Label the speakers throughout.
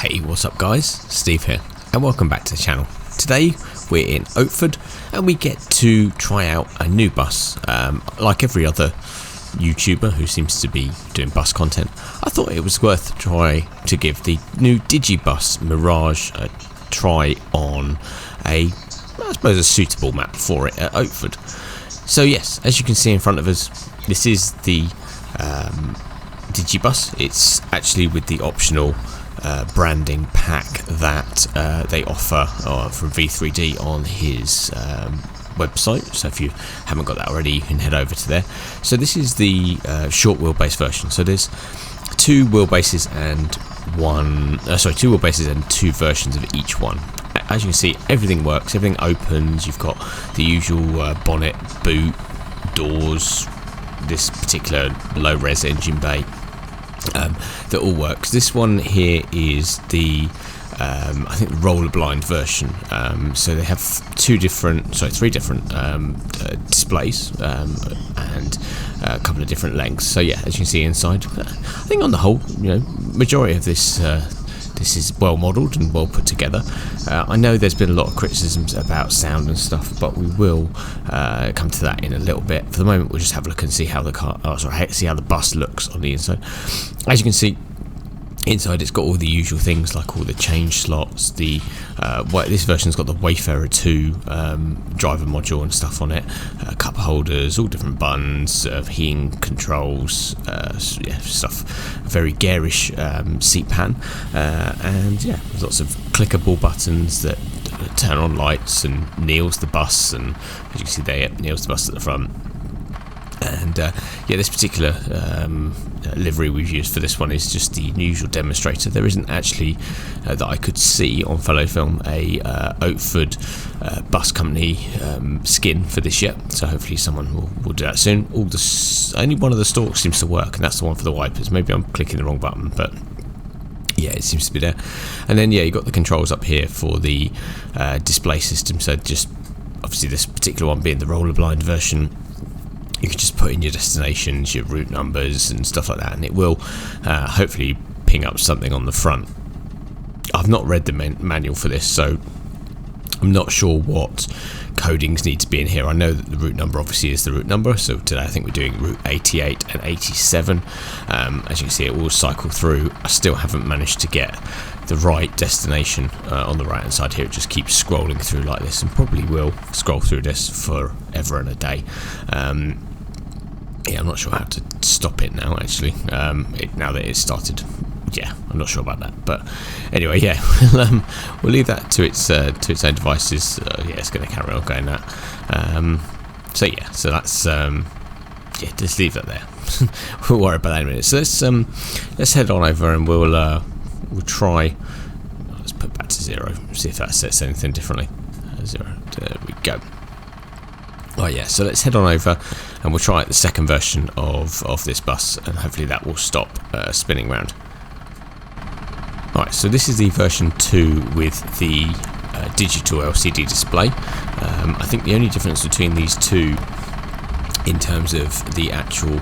Speaker 1: Hey, what's up guys? Steve here, and welcome back to the channel. Today we're in Oatford and we get to try out a new bus. Like every other YouTuber who seems to be doing bus content, I thought it was worth a try to give the new Digibus Mirage a try on I suppose a suitable map for it at Oatford. So yes, as you can see in front of us, this is the Digibus. It's actually with the optional branding pack that they offer from V3D on his website. So if you haven't got that already, you can head over to there. So this is the short wheelbase version. So there's two wheelbases and two wheelbases and two versions of each one. As you can see, everything works, everything opens. You've got the usual bonnet, boot, doors, this particular low-res engine bay. That all works. This one here is the I think the roller blind version. So they have three different displays and a couple of different lengths. So yeah, as you can see inside, I think on the whole, majority of this is well modelled and well put together. I know there's been a lot of criticisms about sound and stuff, but we will come to that in a little bit. For the moment, we'll just have a look and see how see how the bus looks on the inside. As you can see, inside it's got all the usual things like all the change slots. This version's got the Wayfarer 2 driver module and stuff on it, cup holders, all different buttons, heating controls, stuff. Very garish seat pan, and yeah, there's lots of clickable buttons that turn on lights and kneels the bus, and as you can see there, kneels the bus at the front. And this particular livery we've used for this one is just the usual demonstrator. There isn't actually, that I could see on fellow film, a Oatford bus company skin for this yet. So hopefully someone will do that soon. Only one of the stalks seems to work, and that's the one for the wipers. Maybe I'm clicking the wrong button, but yeah, it seems to be there. And then yeah, you got the controls up here for the display system. So just obviously this particular one being the roller blind version, you can just put in your destinations, your route numbers and stuff like that, and it will hopefully ping up something on the front. I've not read the manual for this, so I'm not sure what codings need to be in here. I know that the route number obviously is the route number, so today I think we're doing route 88 and 87. As you can see, it will cycle through. I still haven't managed to get the right destination on the right hand side here. It just keeps scrolling through like this, and probably will scroll through this forever and a day. Yeah, I'm not sure how to stop it now actually, now that it's started. Yeah, I'm not sure about that, but anyway, yeah, we'll leave that to its own devices. Yeah, it's going to carry on going that. So yeah, so that's just leave that there. We'll worry about that in a minute. So let's head on over and we'll try. Let's put back to 0. See if that sets anything differently. 0. There we go. Oh yeah, so let's head on over and we'll try the second version of this bus, and hopefully that will stop spinning round. Alright, so this is the version 2 with the digital LCD display. I think the only difference between these two in terms of the actual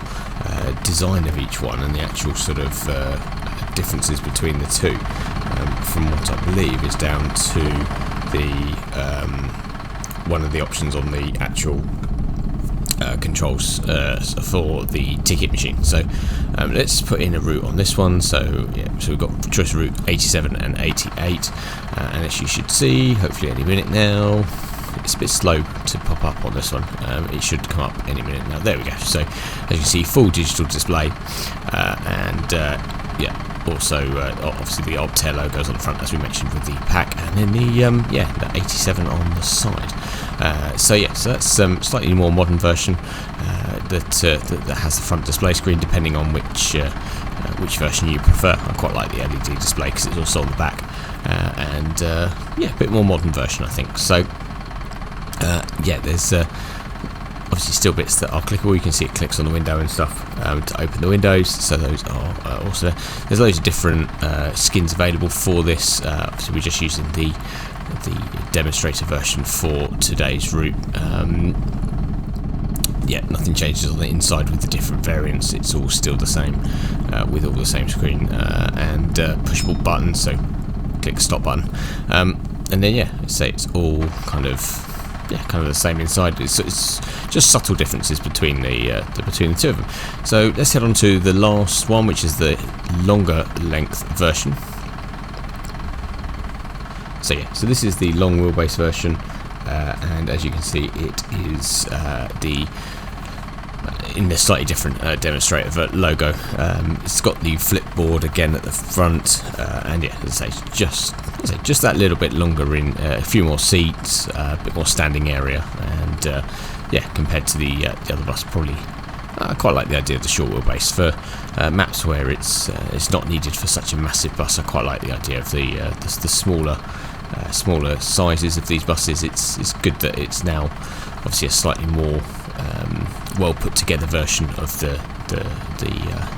Speaker 1: design of each one and the actual sort of differences between the two, from what I believe, is down to the one of the options on the actual controls for the ticket machine. So let's put in a route on this one. So yeah, so we've got choice route 87 and 88, and as you should see, hopefully any minute now. It's a bit slow to pop up on this one. It should come up any minute now. There we go. So as you can see, full digital display, and yeah, also obviously the Oatford logos on the front, as we mentioned, with the pack, and then the 87 on the side. So yeah, so that's slightly more modern version that has the front display screen, depending on which version you prefer. I quite like the LED display because it's also on the back, and yeah, a bit more modern version, I think. So yeah, there's obviously still bits that are clickable. You can see it clicks on the window and stuff to open the windows, so those are also there. There's loads of different skins available for this. Obviously we're just using the demonstrator version for today's route. Yeah, nothing changes on the inside with the different variants. It's all still the same, with all the same screen and pushable buttons. So click the stop button, and then yeah, say it's all kind of the same inside. It's just subtle differences between the two of them. So let's head on to the last one, which is the longer length version. So yeah, so this is the long wheelbase version, and as you can see, it is in the slightly different demonstrator logo. It's got the flip board again at the front, and yeah, as I say, just that little bit longer in, a few more seats, a bit more standing area, and yeah, compared to the other bus, probably I quite like the idea of the short wheelbase for maps where it's not needed for such a massive bus. I quite like the idea of the smaller sizes of these buses. It's good that it's now obviously a slightly more well put together version of the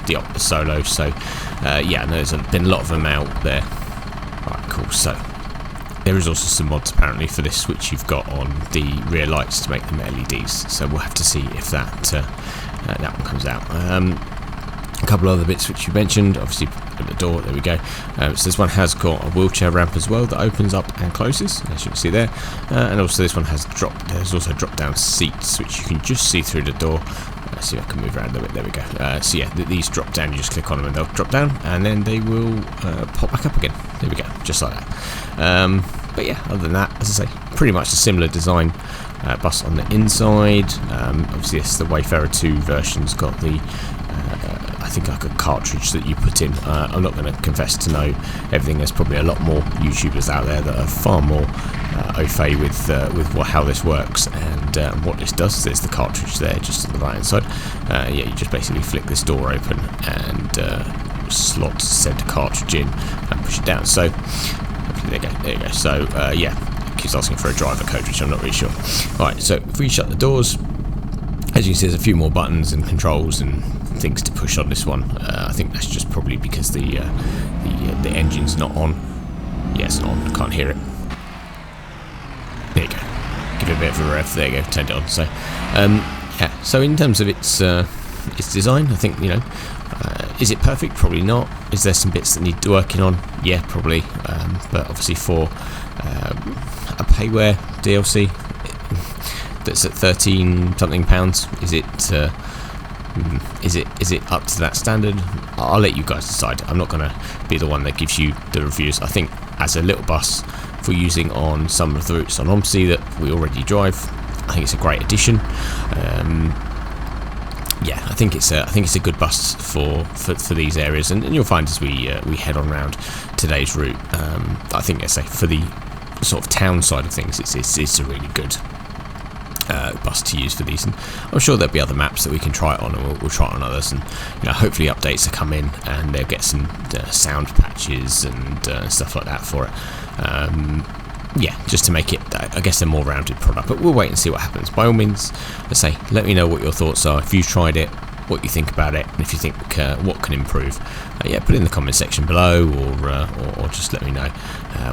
Speaker 1: Optus Solo. So yeah, there's been a lot of them out there. Right, cool. So there is also some mods apparently for this, which you've got on the rear lights to make them LEDs. So we'll have to see if that one comes out. A couple other bits which you mentioned, obviously at the door, there we go. So this one has got a wheelchair ramp as well that opens up and closes, as you can see there. And also this one has there's also drop down seats which you can just see through the door. Let's see if I can move around a bit, there we go. So yeah, these drop down, you just click on them and they'll drop down, and then they will pop back up again. There we go, just like that. But yeah, other than that, as I say, pretty much a similar design bus on the inside. Obviously this, the Wayfarer 2 version's got the I think like a cartridge that you put in. I'm not going to confess to know everything. There's probably a lot more YouTubers out there that are far more au fait with how this works and what this does. There's the cartridge there just on the right hand side. Yeah, you just basically flick this door open and slot said cartridge in and push it down. So there you go. So yeah, it keeps asking for a driver code, which I'm not really sure. Alright, so if we shut the doors, as you can see, there's a few more buttons and controls and things to push on this one. I think that's just probably because the engine's not on. Yeah, it's not on. Can't hear it. There you go. Give it a bit of a rev. There you go. Turned it on. So yeah. So in terms of its design, I think, you know, is it perfect? Probably not. Is there some bits that need working on? Yeah, probably. But obviously for a payware DLC that's at £13 something, is it up to that standard? I'll let you guys decide. I'm not going to be the one that gives you the reviews. I think as a little bus for using on some of the routes on OMSI that we already drive, I think it's a great addition. Yeah, I think it's a good bus for these areas, and you'll find as we head on around today's route. I think, let's say, for the sort of town side of things, it's a really good bus to use for these, and I'm sure there'll be other maps that we can try it on, and we'll try it on others, and you know, hopefully updates will come in and they'll get some sound patches and stuff like that for it. Yeah, just to make it, I guess, a more rounded product, but we'll wait and see what happens. By all means, let's say, let me know what your thoughts are, if you've tried it, what you think about it, and if you think what can improve. Yeah, put it in the comment section below, or just let me know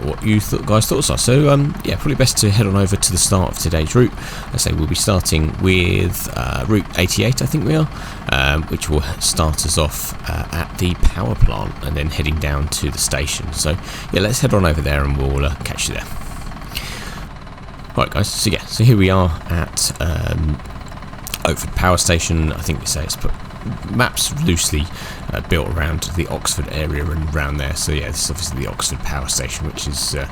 Speaker 1: what you guys' thoughts are. So yeah, probably best to head on over to the start of today's route. I say we'll be starting with Route 88, I think we are, which will start us off at the power plant and then heading down to the station. So yeah, let's head on over there and we'll catch you there. Right guys, so yeah, so here we are at Oatford Power Station. I think we say it's put maps loosely built around the Oxford area and around there. So yeah, this is obviously the Oxford Power Station, which is a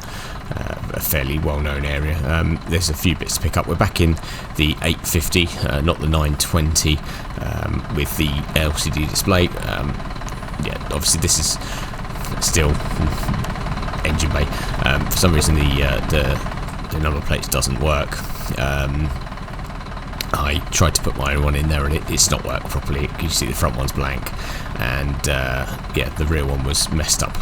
Speaker 1: fairly well-known area. There's a few bits to pick up. We're back in the 850, not the 920, with the LCD display. Yeah, obviously this is still engine bay. For some reason the number plates doesn't work. I tried to put my own one in there and it's not worked properly. You see the front one's blank, and yeah, the rear one was messed up.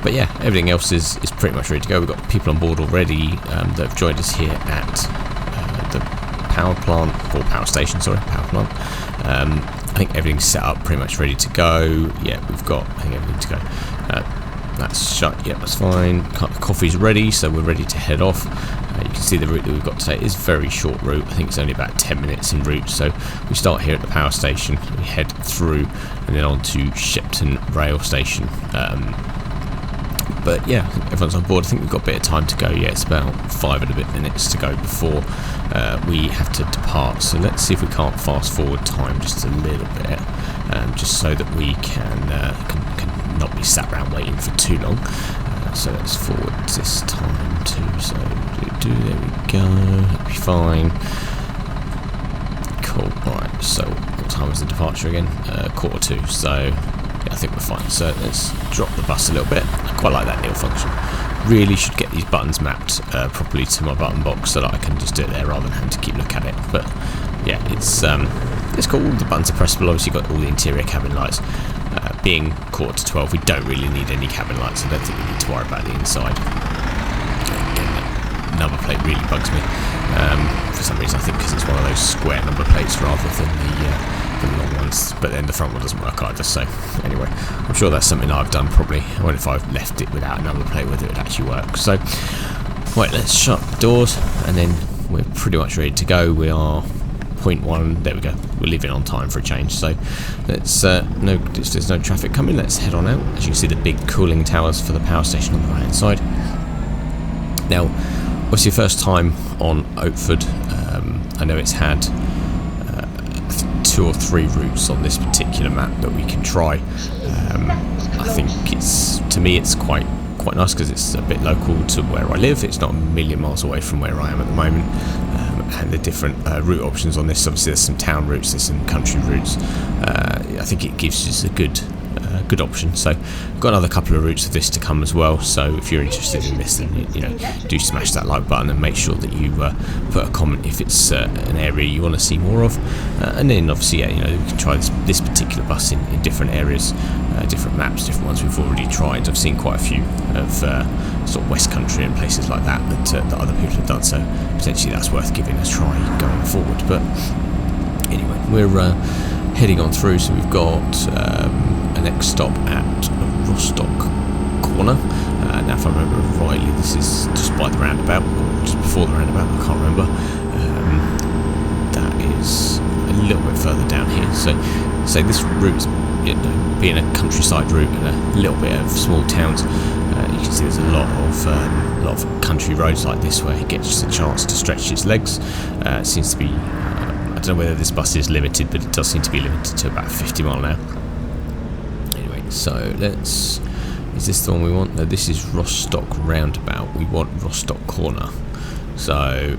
Speaker 1: But yeah, everything else is pretty much ready to go. We've got people on board already that have joined us here at the power plant, or power station, sorry, power plant. I think everything's set up, pretty much ready to go. Yeah, we've got, I think, everything to go. That's shut, yeah, that's fine. Coffee's ready, so we're ready to head off. You can see the route that we've got today is a very short route. I think it's only about 10 minutes en route. So we start here at the power station, we head through and then on to Shepton rail station. But But yeah, I think everyone's on board. I think we've got a bit of time to go. Yeah, it's about 5 and a bit minutes to go before we have to depart. So let's see if we can't fast forward time just a little bit, just so that we can not be sat around waiting for too long. So let's forward this time to, so there we go, that'll be fine. Cool, alright, so what time was the departure again? 1:45, so yeah, I think we're fine. So let's drop the bus a little bit. I quite like that nil function. Really should get these buttons mapped properly to my button box so that I can just do it there rather than having to keep looking at it. But yeah, it's cool. The buttons are pressable. Obviously you've got all the interior cabin lights. Being 11:45, we don't really need any cabin lights. I don't think we need to worry about the inside. Again, that number plate really bugs me. For some reason, I think because it's one of those square number plates rather than the long ones. But then the front one doesn't work either. So anyway, I'm sure that's something I've done probably. I wonder if I've left it without a number plate, whether it would actually work. So right, let's shut the doors, and then we're pretty much ready to go. We are 0.1, there we go, we're leaving on time for a change. So let's if there's no traffic coming, let's head on out. As you can see, the big cooling towers for the power station on the right hand side. Now obviously first time on Oatford, I know it's had 2 or 3 routes on this particular map that we can try. I think to me it's quite nice because it's a bit local to where I live. It's not a million miles away from where I am at the moment, and the different route options on this. Obviously there's some town routes, there's some country routes. I think it gives us a good option. So I've got another couple of routes of this to come as well, so if you're interested in this, then you know, do smash that like button and make sure that you put a comment if it's an area you want to see more of, and then obviously, yeah, you know, we can try this particular bus in different areas, different maps, different ones we've already tried. I've seen quite a few of sort of West Country and places like that that other people have done, so potentially that's worth giving a try going forward. But anyway, we're heading on through, so we've got a next stop at Rostock Corner. Now if I remember rightly, this is just by the roundabout, or just before the roundabout, I can't remember. That is a little bit further down here. So this route, you know, being a countryside route and a little bit of small towns, you can see there's a lot of country roads like this where it gets a chance to stretch its legs. It seems to be, I don't know whether this bus is limited, but it does seem to be limited to about 50 mile an hour. Anyway, so is this the one we want? No, this is Rostock roundabout. We want Rostock Corner. So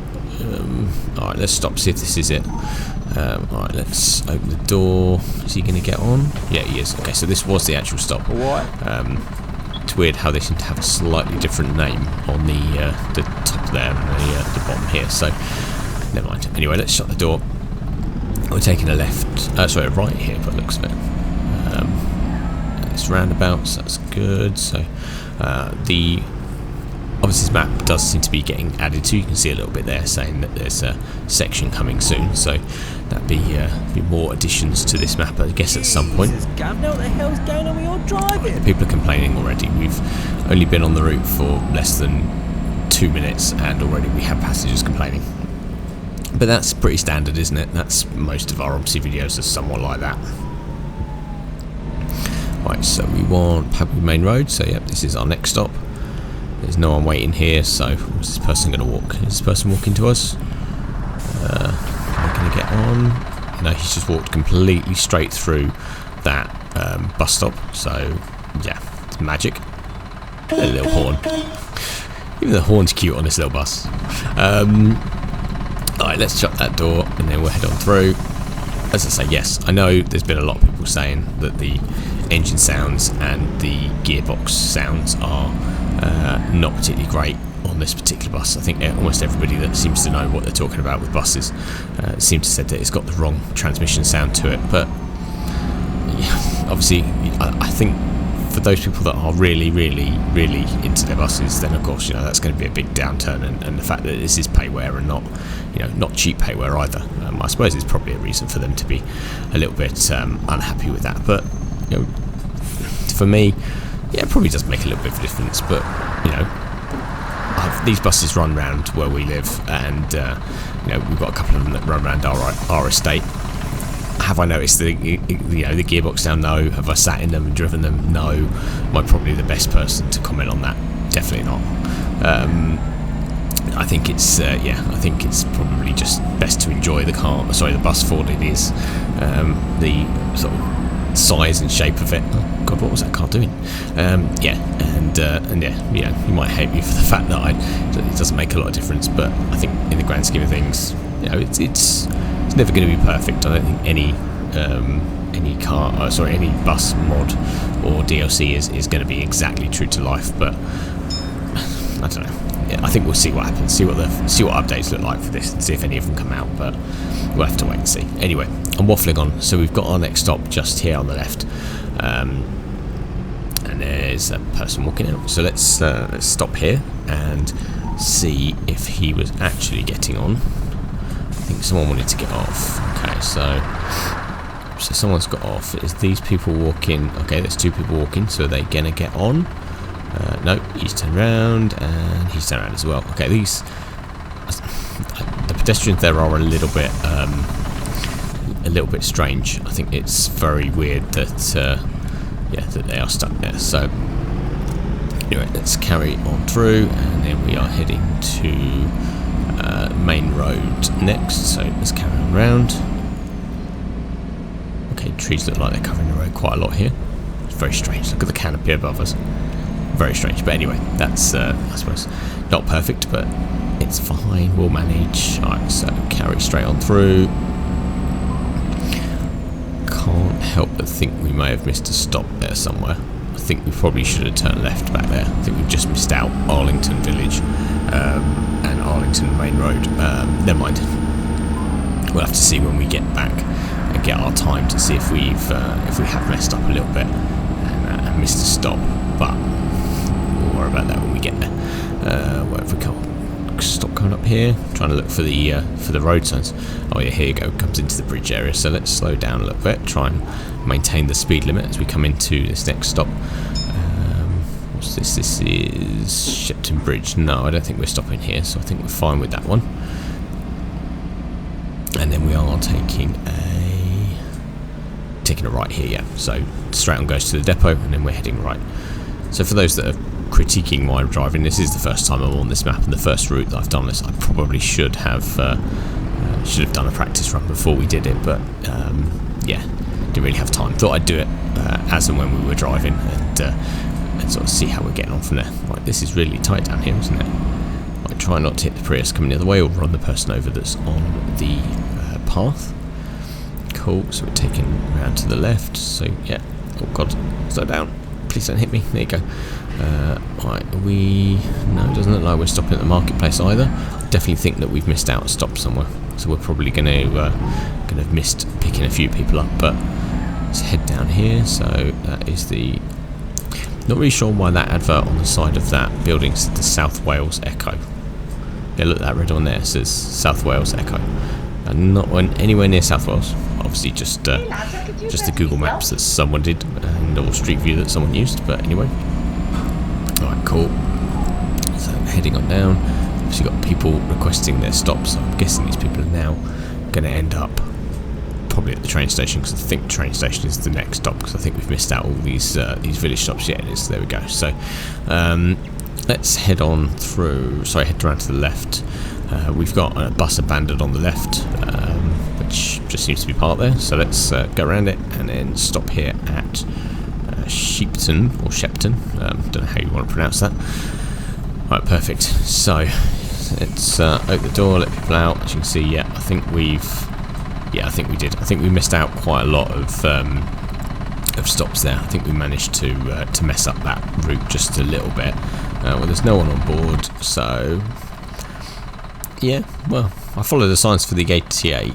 Speaker 1: alright, let's stop, see if this is it. Alright, let's open the door. Is he going to get on? Yeah, he is. Okay, so this was the actual stop.
Speaker 2: What?
Speaker 1: It's weird how they seem to have a slightly different name on the top there and the bottom here, so never mind. Anyway, let's shut the door. We're taking a right here by the looks of it. It's roundabouts, that's good. So obviously this map does seem to be getting added to. You can see a little bit there saying that there's a section coming soon, so that'd be more additions to this map, I guess, at some point.
Speaker 2: Gav, what the hell's going on with your driving?
Speaker 1: People are complaining already. We've only been on the route for less than 2 minutes and already we have passengers complaining. But that's pretty standard, isn't it? That's most of our OMSI videos are somewhat like that. Right, so we want Pabby Main Road, so yep, this is our next stop. There's no one waiting here, so is this person going to walk? Is this person walking to us? Are they going to get on? No, he's just walked completely straight through that bus stop, so yeah, it's magic. A little horn. Even the horn's cute on this little bus. Alright, let's shut that door and then we'll head on through. As I say, yes, I know there's been a lot of people saying that the engine sounds and the gearbox sounds are not particularly great on this particular bus. I think almost everybody that seems to know what they're talking about with buses seems to say that it's got the wrong transmission sound to it. But yeah, obviously, I think for those people that are really into their buses, then of course, you know, that's going to be a big downturn, and the fact that this is payware and not cheap payware either, I suppose is probably a reason for them to be a little bit unhappy with that. But you know, for me, yeah, it probably does make a little bit of a difference. But you know, these buses run around where we live, and you know, we've got a couple of them that run around our estate. I have I noticed the the gearbox now? No. Have I sat in them and driven them? No. Am I probably the best person to comment on that? Definitely not. I think it's I think it's probably just best to enjoy the car. Sorry, the bus for what it is. The sort of size and shape of it. Oh God, what was that car doing? You might hate me for the fact that it doesn't make a lot of difference, but I think in the grand scheme of things, it's never going to be perfect. I don't think any bus mod or DLC is going to be exactly true to life, but I don't know. I think we'll see what happens, see what updates look like for this, and see if any of them come out, but we'll have to wait and see. Anyway, I'm waffling on, so we've got our next stop just here on the left, and there's a person walking out, so let's stop here and see if he was actually getting on. I think someone wanted to get off. Okay, so someone's got off. Is these people walking? Okay, there's two people walking, so are they gonna get on? No, he's turned around and he's turned around as well. Okay, the pedestrians there are a little bit strange. I think it's very weird that that they are stuck there. So anyway, let's carry on through, and then we are heading to main road next. So let's carry on round. Okay, trees look like they're covering the road quite a lot here. It's very strange. Look at the canopy above us. Very strange, but anyway, that's I suppose not perfect, but it's fine, we'll manage. Alright, so carry straight on through. Can't help but think we may have missed a stop there somewhere. I think we probably should have turned left back there. I think we've just missed out Arlington Village and Arlington Main Road. Never mind, we'll have to see when we get back and get our time to see if we have messed up a little bit and missed a stop, but about that when we get there. Where have we come? Stop coming up here. Trying to look for the road signs. Oh yeah, here you go. Comes into the bridge area. So let's slow down a little bit. Try and maintain the speed limit as we come into this next stop. What's this? This is Shepton Bridge. No, I don't think we're stopping here. So I think we're fine with that one. And then we are taking a right here. Yeah. So straight on goes to the depot, and then we're heading right. So for those that are critiquing my driving, this is the first time I'm on this map and the first route that I've done this. I probably should have done a practice run before we did it, but didn't really have time. Thought I'd do it as and when we were driving and sort of see how we're getting on from there. Right, this is really tight down here, isn't it? I try not to hit the Prius coming the other way or run the person over that's on the path. Cool, so we're taking around to the left, so yeah. Oh god, slow down. Please don't hit me. There you go. Right, no, it doesn't look like we're stopping at the marketplace either. I definitely think that we've missed out a stop somewhere. So we're probably going to have missed picking a few people up. But let's head down here. So that is the... Not really sure why that advert on the side of that building said the South Wales Echo. Yeah, look, that red one there says South Wales Echo. And not anywhere near South Wales. Obviously just the Google Maps that someone did and or Street View that someone used, but anyway. Alright, cool. So heading on down. Obviously got people requesting their stops, so I'm guessing these people are now going to end up probably at the train station, because I think the train station is the next stop, because I think we've missed out all these village stops. Yeah, it is. There we go. So let's head on through, sorry, head around to the left. We've got a bus abandoned on the left, which just seems to be parked there. So let's go around it and then stop here at Shepton. Don't know how you want to pronounce that. Right, perfect. So let's open the door, let people out. As you can see, I think we did. I think we missed out quite a lot of stops there. I think we managed to mess up that route just a little bit. Well, there's no one on board, so. Yeah, well, I followed the signs for the 88.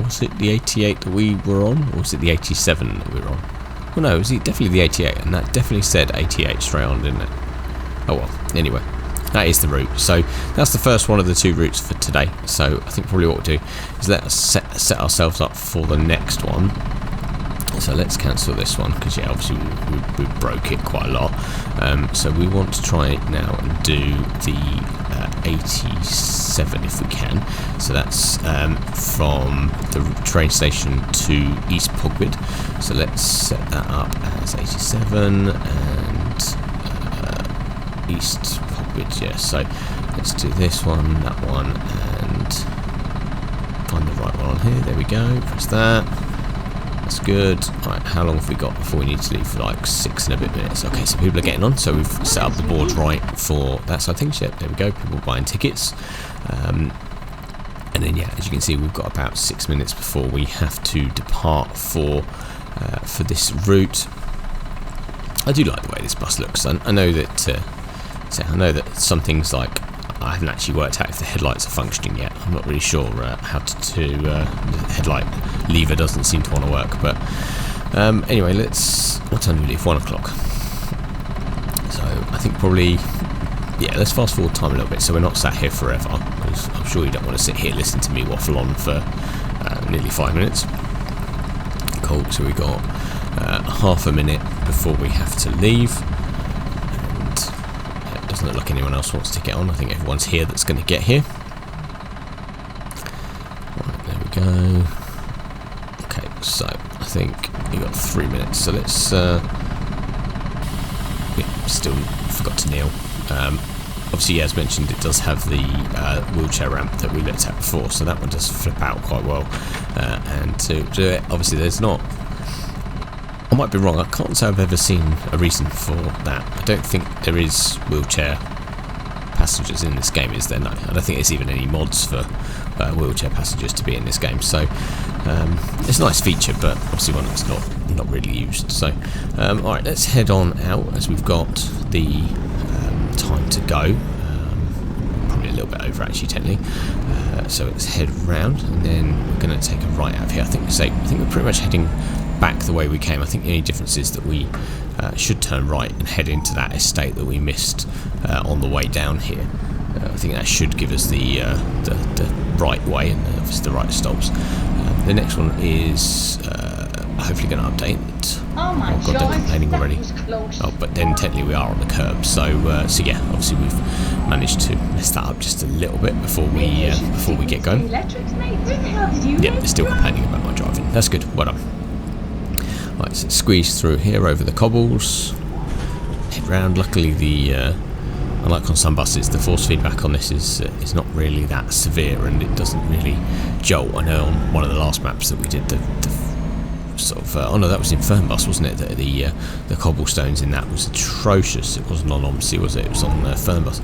Speaker 1: Was it the 88 that we were on, or was it the 87 that we were on? Well, no, it was definitely the 88, and that definitely said 88 straight on, didn't it? Oh well, anyway, that is the route. So that's the first one of the two routes for today. So I think probably what we'll do is let us set ourselves up for the next one. So let's cancel this one, because yeah, obviously we broke it quite a lot. So we want to try it now and do the 87 if we can. So that's from the train station to East Pogwood. So let's set that up as 87 and East Pogwood, yeah. So let's do this one, that one, and find the right one on here. There we go, press that. That's good. Right, how long have we got before we need to leave? For like 6 and a bit minutes. Okay, so people are getting on. So we've set up the board right for that side of things. Yep, there we go. People buying tickets. And then yeah, as you can see, we've got about 6 minutes before we have to depart for this route. I do like the way this bus looks. I know that some things, like, I haven't actually worked out if the headlights are functioning yet. I'm not really sure how to the headlight lever doesn't seem to want to work. But anyway, what time do we leave? 1 o'clock. So I think probably, yeah, let's fast forward time a little bit so we're not sat here forever. I'm sure you don't want to sit here listening to me waffle on for nearly 5 minutes. Cool, so we got half a minute before we have to leave. Doesn't look like anyone else wants to get on. I think everyone's here that's going to get here. Right, there we go. Okay, so I think you got 3 minutes. So let's. Still forgot to kneel. Obviously, as mentioned, it does have the wheelchair ramp that we looked at before, so that one does flip out quite well. And to do it, obviously, there's not. I might be wrong, I can't say I've ever seen a reason for that. I don't think there is wheelchair passengers in this game, is there? No, I don't think there's even any mods for wheelchair passengers to be in this game. So it's a nice feature, but obviously one that's not really used. So alright, let's head on out as we've got the time to go. Probably a little bit over actually technically. So let's head round and then we're going to take a right out of here. I think we're pretty much heading back the way we came. I think the only difference is that we should turn right and head into that estate that we missed on the way down here. I think that should give us the right way and obviously the right stops. The next one is hopefully going to update.
Speaker 3: Oh my
Speaker 1: God, they're complaining
Speaker 3: that
Speaker 1: already.
Speaker 3: was close.
Speaker 1: Oh, but then technically we are on the curb. So yeah, obviously we've managed to mess that up just a little bit before we get going.
Speaker 3: Electrics, mate. Where the hell did you
Speaker 1: Yeah, they're still complaining about my driving. That's good. Well done. Right, so squeeze through here over the cobbles, head round. Luckily, unlike on some buses, the force feedback on this is not really that severe, and it doesn't really jolt. I know on one of the last maps that we did, the sort of oh no, that was in Fernbus, wasn't it? The cobblestones in that was atrocious. It wasn't on OMSI, was it? It was on Fernbus.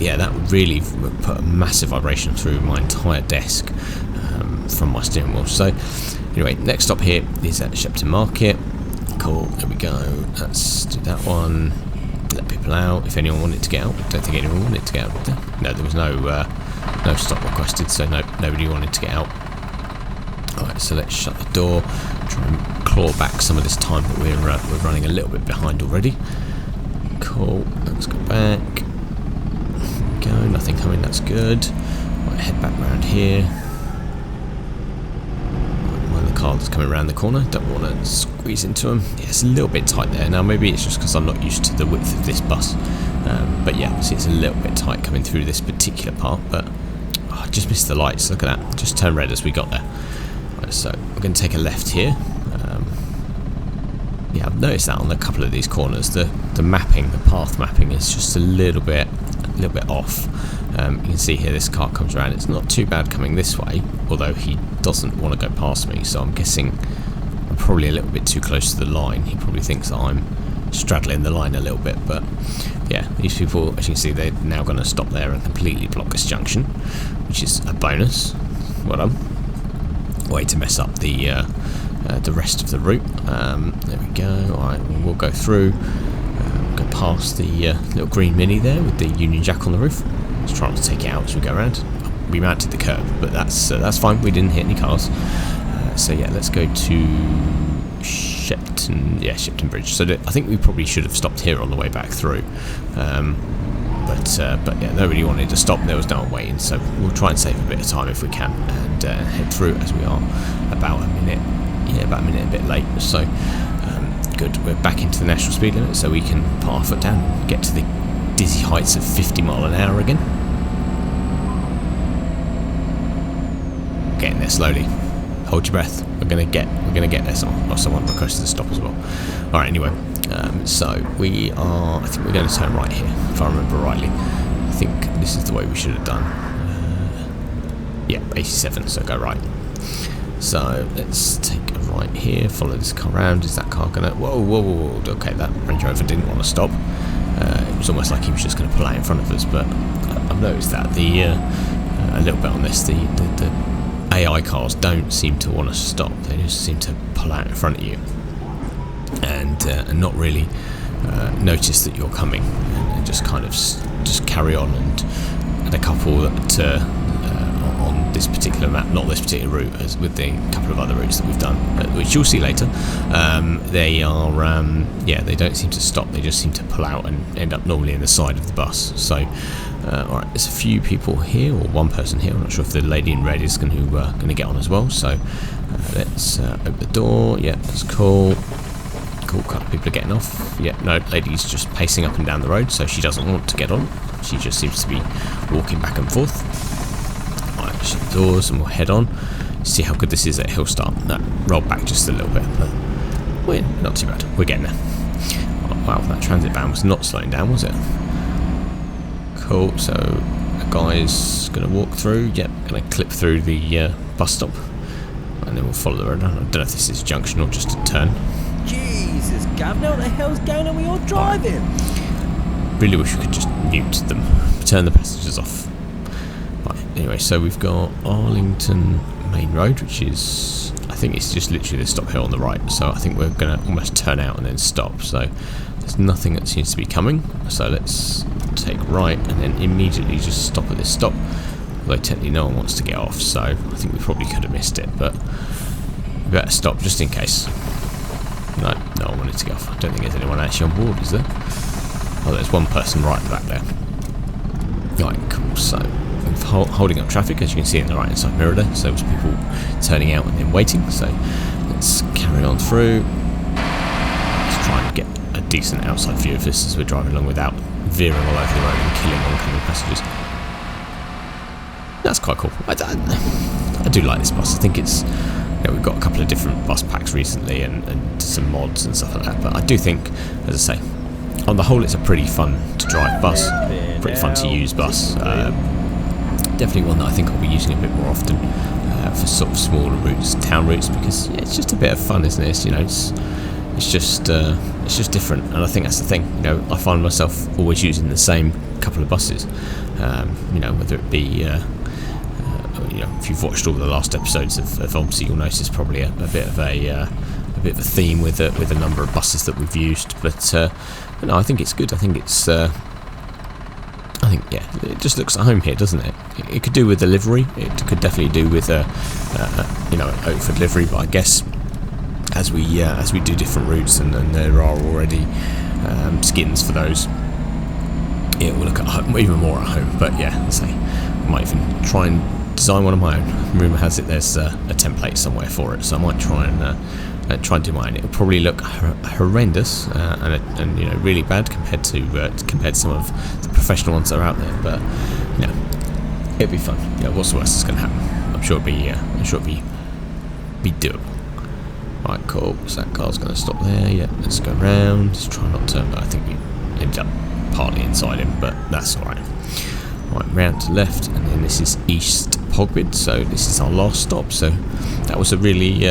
Speaker 1: Yeah, that really put a massive vibration through my entire desk from my steering wheel. So. Anyway, next stop here is at Shepton Market. Cool, there we go. Let's do that one. Let people out. If anyone wanted to get out, I don't think anyone wanted to get out. No, there was no stop requested, so nobody wanted to get out. Alright, so let's shut the door. Try and claw back some of this time that we're running a little bit behind already. Cool. Let's go back. There we go. Nothing coming. That's good. Right, head back round here. Car that's coming around the corner, don't want to squeeze into them. Yeah, it's a little bit tight there. Now maybe it's just because I'm not used to the width of this bus, but yeah, see, it's a little bit tight coming through this particular part. But I just missed the lights. Look at that, just turned red as we got there. Right, so we're going to take a left here. Yeah, I've noticed that on a couple of these corners, the mapping, the path mapping is just a little bit off. You can see here this car comes around. It's not too bad coming this way, although he doesn't want to go past me, so I'm guessing I'm probably a little bit too close to the line. He probably thinks that I'm straddling the line a little bit, but yeah, these people, as you can see, they're now going to stop there and completely block this junction, which is a bonus. Well done. Way to mess up the rest of the route. There we go. Alright, we'll go through, go past the little green Mini there with the Union Jack on the roof. Let's try not to take it out as we go around. We mounted the curb, but that's fine. We didn't hit any cars. So yeah, let's go to Shepton. Yeah, Shepton Bridge. So I think we probably should have stopped here on the way back through. But yeah, nobody wanted to stop. There was no one waiting, so we'll try and save a bit of time if we can and head through as we are about a minute. Yeah, about a minute a bit late. So good. We're back into the national speed limit, so we can put our foot down and get to the dizzy heights of 50 mile an hour again. getting there slowly. Hold your breath. We're gonna get there. Someone requested to stop as well. All right. Anyway, so I think we're going to turn right here, if I remember rightly. I think this is the way we should have done. Yeah, 87. So go right. So let's take a right here. Follow this car around. Is that car gonna? Whoa! Okay, that Range Rover didn't want to stop. It was almost like he was just going to pull out in front of us. But I've noticed that a little bit on this. The AI cars don't seem to want to stop. They just seem to pull out in front of you and not really notice that you're coming, and just kind of just carry on. And a couple that on this particular map, not this particular route, as with the couple of other routes that we've done, which you'll see later, they are they don't seem to stop. They just seem to pull out and end up normally in the side of the bus. So alright, there's a few people here, or one person here. I'm not sure if the lady in red is going to get on as well. So let's open the door. Yeah, that's cool. Cool, couple of people are getting off. Yeah, no, lady's just pacing up and down the road, so she doesn't want to get on. She just seems to be walking back and forth. Right, shut the doors and we'll head on. See how good this is at hill start. No, roll back just a little bit, but we're not too bad. We're getting there. Oh, wow, that transit van was not slowing down, was it? Cool, so a guy's going to walk through. Yep, going to clip through the bus stop, and then we'll follow the road. I don't know if this is a junction or just a turn.
Speaker 2: Jesus, Governor, what the hell's going on with your driving?
Speaker 1: Really wish we could just mute them, turn the passengers off. Right, anyway, so we've got Arlington Main Road, which is, I think it's just literally the stop hill on the right. So I think we're going to almost turn out and then stop. So there's nothing that seems to be coming. So let's take right and then immediately just stop at this stop. Although technically no one wants to get off, so I think we probably could have missed it, but we better stop just in case. No one wanted to get off. I don't think there's anyone actually on board, is there? Oh, there's one person right at the back there. Right, cool. So, holding up traffic, as you can see in the right-hand side mirror there. So there's people turning out and then waiting. So let's carry on through. Let's try and get a decent outside view of this as we're driving along without veering all over the road and killing oncoming passengers. That's quite cool. I do like this bus. I think it's... we've got a couple of different bus packs recently and some mods and stuff like that, but I do think, as I say, on the whole it's a pretty fun to drive bus, pretty fun to use bus. Definitely one that I think I'll be using a bit more often for sort of smaller routes, town routes, because it's just a bit of fun, isn't it? It's just different, and I think that's the thing. I find myself always using the same couple of buses. Whether it be if you've watched all the last episodes of OMSI, you'll notice probably a bit of a theme with a number of buses that we've used. But no, I think it's good. I think it just looks at home here, doesn't it? It could do with the livery. It could definitely do with an Oatford livery. But I guess as we do different routes and there are already skins for those, it will look at home, even more at home. But yeah, I say I might even try and design one of my own. Rumour has it there's a template somewhere for it, so I might try and do mine. It'll probably look horrendous and really bad compared to some of the professional ones that are out there. But it'll be fun. What's the worst that's going to happen? I'm sure it'll be doable. Right, cool. So that car's going to stop there. Yeah, let's go round. Let's try not to. I think we ended up partly inside him, but that's all right. Right, round to left, and then this is East Pogbid, so this is our last stop. So that was a really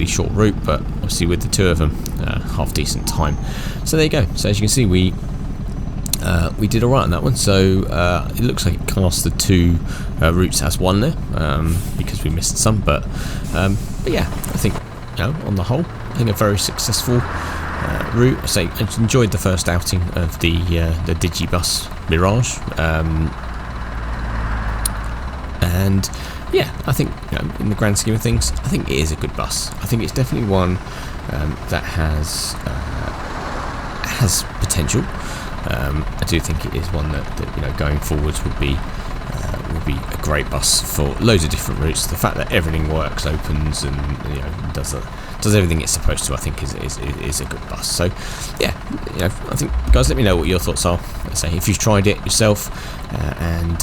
Speaker 1: short route, but obviously with the two of them, half decent time. So there you go. So as you can see, we did alright on that one. So it looks like it cast the two routes as one there, because we missed some. But yeah, I think on the whole, I think a very successful route. I say I enjoyed the first outing of the Digibus Mirage, and yeah, I think in the grand scheme of things, I think it is a good bus. I think it's definitely one that has potential. I do think it is one that going forwards would will be a great bus for loads of different routes. The fact that everything works, opens, and does everything it's supposed to, I think is a good bus. So yeah, I think, guys, let me know what your thoughts are. Let's say if you've tried it yourself, and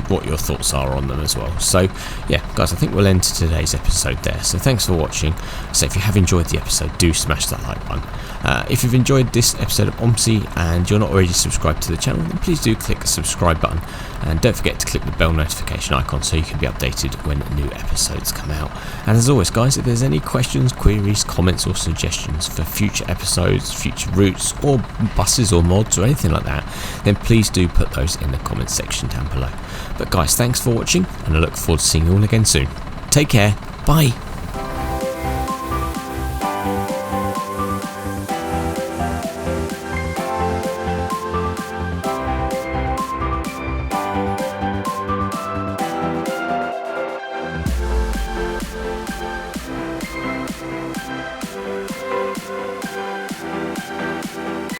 Speaker 1: what your thoughts are on them as well. So yeah, guys, I think we'll end today's episode there. So thanks for watching. So if you have enjoyed the episode, do smash that like button. If you've enjoyed this episode of OMSI and you're not already subscribed to the channel, then please do click the subscribe button, and don't forget to click the bell notification icon so you can be updated when new episodes come out. And as always, guys, if there's any questions, queries, comments or suggestions for future episodes, future routes or buses or mods or anything like that, then please do put those in the comments section down below. But guys, thanks for watching, and I look forward to seeing you all again soon. Take care, bye.